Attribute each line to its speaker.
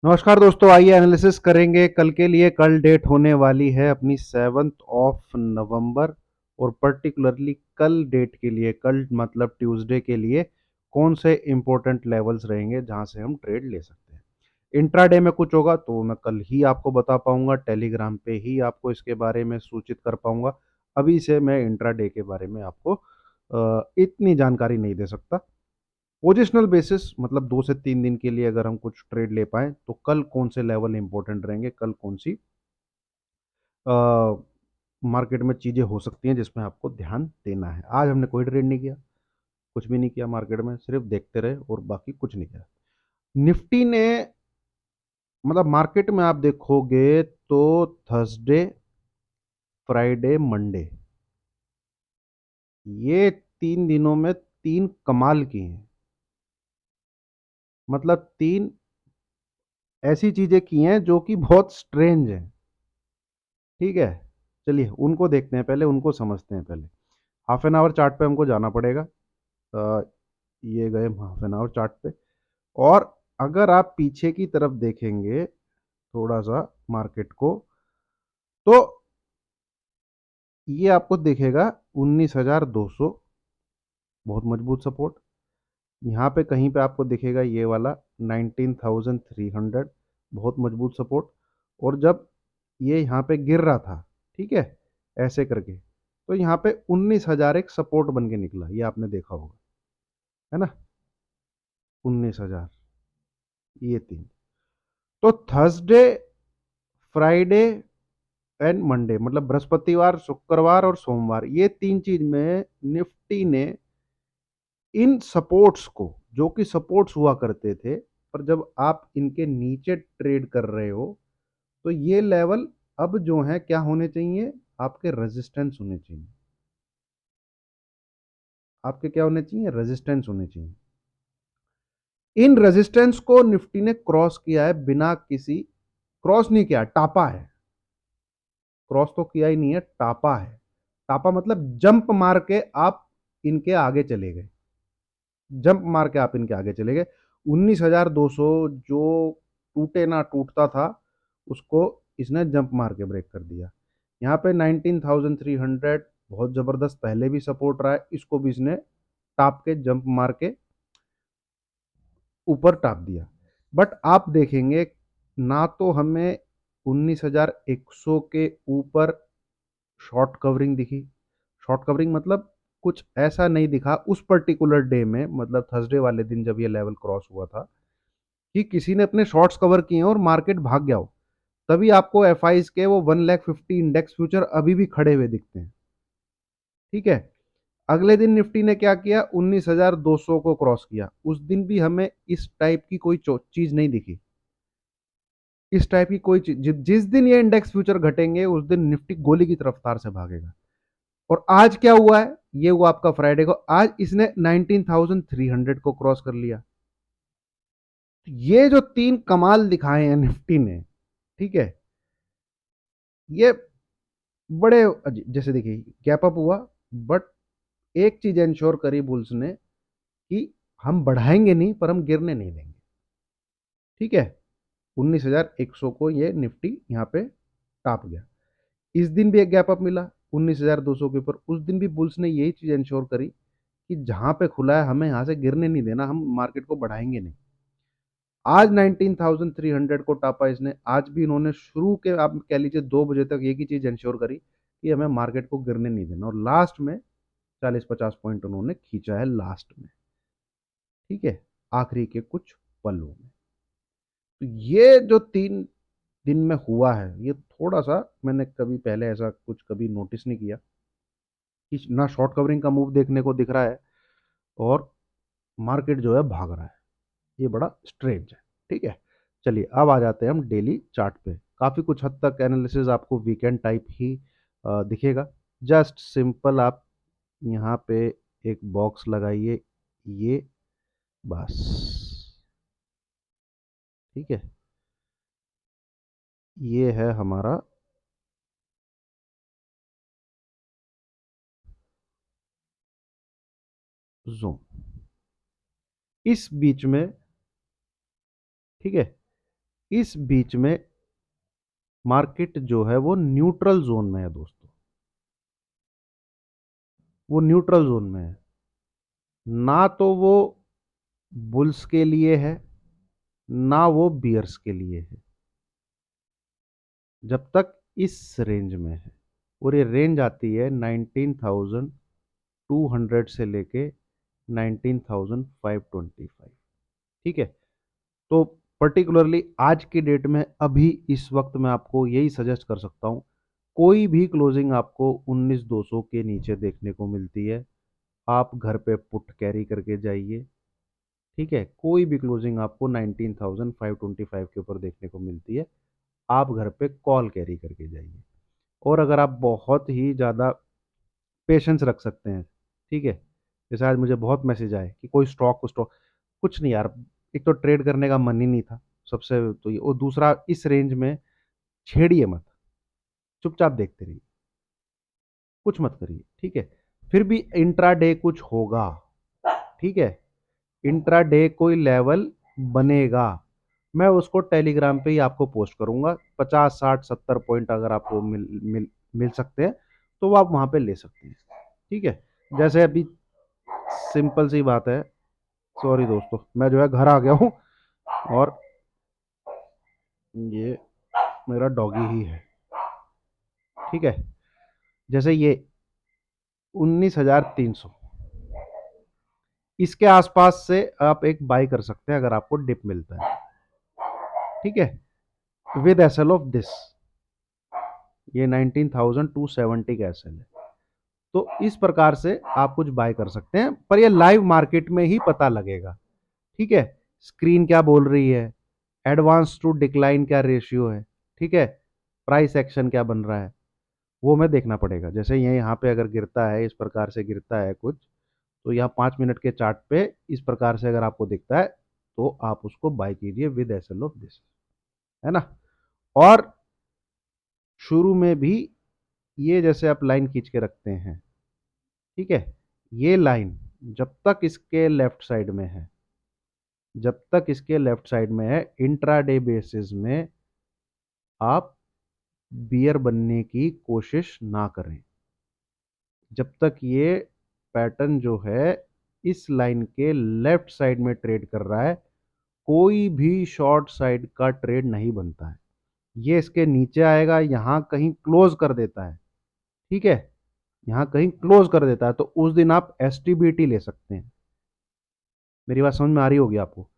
Speaker 1: नमस्कार दोस्तों, आइए एनालिसिस करेंगे कल के लिए। कल डेट होने वाली है अपनी 7 नवंबर और पर्टिकुलरली कल डेट के लिए, कल मतलब ट्यूसडे के लिए कौन से इंपॉर्टेंट लेवल्स रहेंगे जहां से हम ट्रेड ले सकते हैं। इंट्राडे में कुछ होगा तो मैं कल ही आपको बता पाऊंगा, टेलीग्राम पे ही आपको इसके बारे में सूचित कर पाऊंगा। अभी से मैं इंट्राडे के बारे में आपको इतनी जानकारी नहीं दे सकता। पोजिशनल बेसिस मतलब 2 से 3 दिन के लिए अगर हम कुछ ट्रेड ले पाए तो कल कौन से लेवल इंपॉर्टेंट रहेंगे, कल कौन सी मार्केट में चीज़ें हो सकती हैं जिसमें आपको ध्यान देना है। आज हमने कोई ट्रेड नहीं किया, कुछ भी नहीं किया मार्केट में, सिर्फ देखते रहे और बाकी कुछ नहीं किया। निफ्टी ने मतलब मार्केट में आप देखोगे तो थर्सडे, फ्राइडे, मंडे, ये 3 दिनों में तीन कमाल की हैं। मतलब तीन ऐसी चीजें की हैं जो कि बहुत स्ट्रेंज हैं। ठीक है, चलिए उनको देखते हैं, पहले उनको समझते हैं। पहले हाफ एन आवर चार्ट पे हमको जाना पड़ेगा। अ, ये गए हाफ एन आवर चार्ट पे, और अगर आप पीछे की तरफ देखेंगे थोड़ा सा मार्केट को, तो ये आपको दिखेगा 19,200, बहुत मजबूत सपोर्ट। यहाँ पे कहीं पे आपको दिखेगा ये वाला 19,300, बहुत मजबूत सपोर्ट। और जब ये यहाँ पे गिर रहा था, ठीक है, ऐसे करके, तो यहाँ पे 19,000 एक सपोर्ट बन के निकला, ये आपने देखा होगा, है ना। 19,000, ये तीन। तो थर्सडे, फ्राइडे एंड मंडे, मतलब बृहस्पतिवार, शुक्रवार और सोमवार, ये तीन चीज में निफ्टी ने इन सपोर्ट्स को, जो कि सपोर्ट्स हुआ करते थे, पर जब आप इनके नीचे ट्रेड कर रहे हो तो ये लेवल अब जो है क्या होने चाहिए, आपके रेजिस्टेंस होने चाहिए। आपके क्या होने चाहिए, रेजिस्टेंस होने चाहिए। इन रेजिस्टेंस को निफ्टी ने क्रॉस किया है, बिना किसी, क्रॉस नहीं किया, टापा है। क्रॉस तो किया ही नहीं है, टापा है। टापा मतलब जंप मार के आप इनके आगे चले गए, जंप मार के आप इनके आगे चले गए। 19,200 जो टूटे ना टूटता था, उसको इसने जंप मार के ब्रेक कर दिया। यहाँ पे 19,300 बहुत जबरदस्त पहले भी सपोर्ट रहा है, इसको भी इसने टाप के जंप मार के ऊपर टाप दिया। बट आप देखेंगे ना, तो हमें 19,100 के ऊपर शॉर्ट कवरिंग दिखी। शॉर्ट कवरिंग मतलब कुछ ऐसा नहीं दिखा उस पर्टिकुलर डे में, मतलब थर्सडे वाले दिन जब ये लेवल क्रॉस हुआ था, कि किसी ने अपने शॉर्ट्स कवर किए हैं और मार्केट भाग गया हो। तभी आपको एफ के वो 1,50,000 इंडेक्स फ्यूचर अभी भी खड़े हुए दिखते हैं। ठीक है, अगले दिन निफ्टी ने क्या किया, 19,200 को क्रॉस किया। उस दिन भी हमें इस टाइप की कोई चीज नहीं दिखी, इस टाइप की कोई चीज। जिस दिन ये इंडेक्स फ्यूचर घटेंगे उस दिन निफ्टी गोली की रफ्तार से भागेगा। और आज क्या हुआ है, ये हुआ आपका फ्राइडे को, आज इसने 19,300 को क्रॉस कर लिया। ये जो तीन कमाल दिखाए हैं निफ्टी ने, ठीक है, ये बड़े जैसे देखिए गैप अप हुआ, बट एक चीज इंश्योर करी बुल्स ने कि हम बढ़ाएंगे नहीं पर हम गिरने नहीं देंगे। ठीक है, 19,100 को ये निफ्टी यहाँ पे टाप गया। इस दिन भी एक गैप अप मिला 19,200 के ऊपर। उस दिन भी बुल्स ने यही चीज इंश्योर करी कि जहां पे खुला है हमें यहां से गिरने नहीं देना, हम मार्केट को बढ़ाएंगे नहीं। आज 19,300 को टापा इसने। आज भी इन्होंने शुरू के, आप कह लीजिए 2 बजे तक, एक ही चीज इंश्योर करी कि हमें मार्केट को गिरने नहीं देना, और लास्ट में 40-50 पॉइंट उन्होंने खींचा है लास्ट में। ठीक है, आखिरी के कुछ पलों में। तो ये जो 3 दिन में हुआ है, ये थोड़ा सा, मैंने कभी पहले ऐसा कुछ कभी नोटिस नहीं किया कि ना शॉर्ट कवरिंग का मूव देखने को दिख रहा है और मार्केट जो है भाग रहा है। ये बड़ा स्ट्रेंज है। ठीक है, चलिए अब आ जाते हैं हम डेली चार्ट पे। काफ़ी कुछ हद तक एनालिसिस आपको वीकेंड टाइप ही दिखेगा। जस्ट सिंपल आप यहाँ पे एक बॉक्स लगाइए, ये बस। ठीक है, ये है हमारा जोन, इस बीच में। ठीक है, इस बीच में मार्केट जो है वो न्यूट्रल जोन में है दोस्तों, वो न्यूट्रल जोन में है। ना तो वो बुल्स के लिए है, ना वो बियर्स के लिए है, जब तक इस रेंज में है। और ये रेंज आती है 19,200 से लेके 19,525। ठीक है। तो पर्टिकुलरली आज की डेट में अभी इस वक्त मैं आपको यही सजेस्ट कर सकता हूँ, कोई भी क्लोजिंग आपको 19,200 के नीचे देखने को मिलती है, आप घर पे पुट कैरी करके जाइए। ठीक है, कोई भी क्लोजिंग आपको 19,525 के ऊपर देखने को मिलती है, आप घर पे कॉल कैरी करके जाइए। और अगर आप बहुत ही ज़्यादा पेशेंस रख सकते हैं, ठीक है, जैसे आज मुझे बहुत मैसेज आए कि कोई स्टॉक स्टॉक, कुछ नहीं यार, एक तो ट्रेड करने का मन ही नहीं था सबसे, तो ये, और दूसरा इस रेंज में छेड़िए मत, चुपचाप देखते रहिए, कुछ मत करिए। ठीक है, फिर भी इंट्राडे कुछ होगा। ठीक है, इंट्राडे कोई लेवल बनेगा, मैं उसको टेलीग्राम पे ही आपको पोस्ट करूंगा। 50 60 70 पॉइंट अगर आपको मिल सकते हैं तो वो आप वहां पे ले सकते हैं। ठीक है, जैसे अभी सिंपल सी बात है, सॉरी दोस्तों, मैं जो है घर आ गया हूँ, और ये मेरा डॉगी ही है। ठीक है, जैसे ये 19,300, इसके आसपास से आप एक बाई कर सकते हैं अगर आपको डिप मिलता है। ठीक है, विद एसएल ऑफ दिस, ये 19,270 का एसएल है। तो इस प्रकार से आप कुछ बाय कर सकते हैं, पर ये लाइव मार्केट में ही पता लगेगा। ठीक है, स्क्रीन क्या बोल रही है, एडवांस टू डिक्लाइन क्या रेशियो है, ठीक है, प्राइस एक्शन क्या बन रहा है, वो हमें देखना पड़ेगा। जैसे ये यहाँ पे अगर गिरता है, इस प्रकार से गिरता है कुछ, तो यहाँ 5 मिनट के चार्ट पे इस प्रकार से अगर आपको दिखता है, तो आप उसको बाय कीजिए विद एसएल ऑफ दिस, है ना। और शुरू में भी ये जैसे आप लाइन खींच के रखते हैं, ठीक है, ये लाइन जब तक इसके लेफ्ट साइड में है, जब तक इसके लेफ्ट साइड में है, इंट्राडे बेसिस में आप बियर बनने की कोशिश ना करें। जब तक ये पैटर्न जो है इस लाइन के लेफ्ट साइड में ट्रेड कर रहा है, कोई भी शॉर्ट साइड का ट्रेड नहीं बनता है। ये इसके नीचे आएगा, यहां कहीं क्लोज कर देता है, ठीक है, यहां कहीं क्लोज कर देता है, तो उस दिन आप एसटीबीटी ले सकते हैं। मेरी बात समझ में आ रही होगी आपको।